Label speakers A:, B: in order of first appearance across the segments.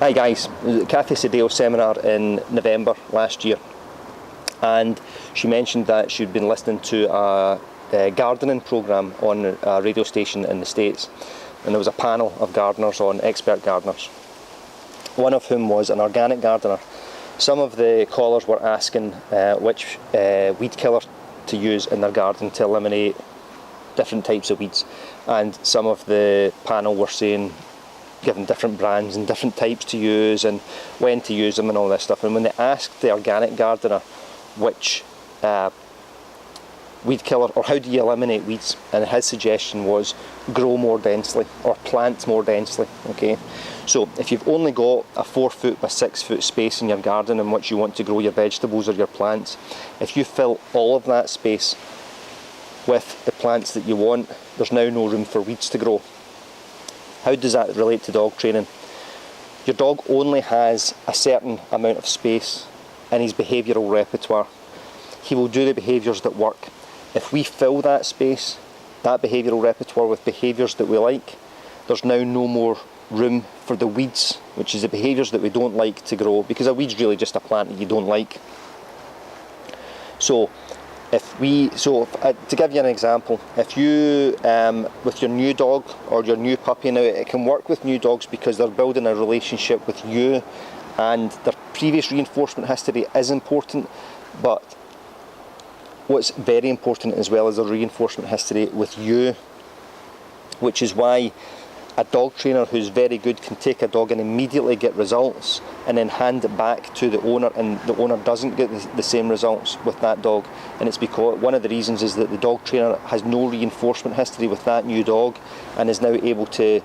A: Hi guys, Kathy Sadeo seminar in November last year, and she mentioned that she'd been listening to a gardening programme on a radio station in the States, and there was a panel of gardeners on, expert gardeners, one of whom was an organic gardener. Some of the callers were asking which weed killer to use in their garden to eliminate different types of weeds, and some of the panel were saying, given different brands and different types to use and when to use them and all this stuff. And when they asked the organic gardener which weed killer, or how do you eliminate weeds, and his suggestion was grow more densely or plant more densely. Okay, so if you've only got a 4 foot by 6 foot space in your garden in which you want to grow your vegetables or your plants, if you fill all of that space with the plants that you want, there's now no room for weeds to grow. How does that relate to dog training? Your dog only has a certain amount of space in his behavioural repertoire. He will do the behaviours that work. If we fill that space, that behavioural repertoire, with behaviours that we like, there's now no more room for the weeds, which is the behaviours that we don't like, to grow, because a weed's really just a plant that you don't like. So to give you an example, if you, with your new dog or your new puppy, now it can work with new dogs because they're building a relationship with you and their previous reinforcement history is important, but what's very important as well is the reinforcement history with you, which is why a dog trainer who's very good can take a dog and immediately get results and then hand it back to the owner, and the owner doesn't get the same results with that dog. And it's because one of the reasons is that the dog trainer has no reinforcement history with that new dog and is now able to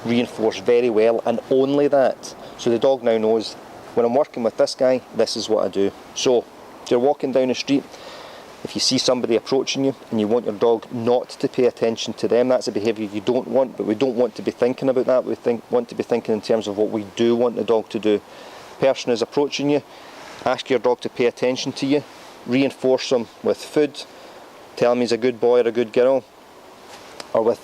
A: reinforce very well, and only that. So the dog now knows, when I'm working with this guy, this is what I do. So if you're walking down the street, if you see somebody approaching you and you want your dog not to pay attention to them, that's a behaviour you don't want, but we don't want to be thinking about that. We want to be thinking in terms of what we do want the dog to do. Person is approaching you, ask your dog to pay attention to you, reinforce him with food, tell him he's a good boy or a good girl, or with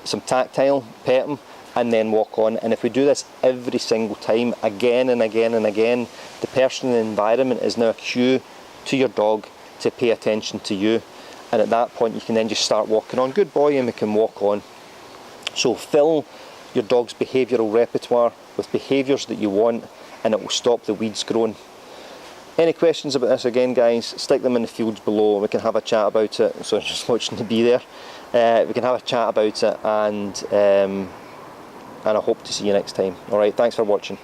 A: some tactile, pet him, and then walk on. And if we do this every single time, again and again and again, the person in the environment is now a cue to your dog to pay attention to you, and at that point you can then just start walking on. Good boy, and we can walk on. So fill your dog's behavioural repertoire with behaviours that you want, and it will stop the weeds growing. Any questions about this, again guys, stick them in the fields below and we can have a chat about it. So just watching to be there, we can have a chat about it, and I hope to see you next time. Alright, thanks for watching.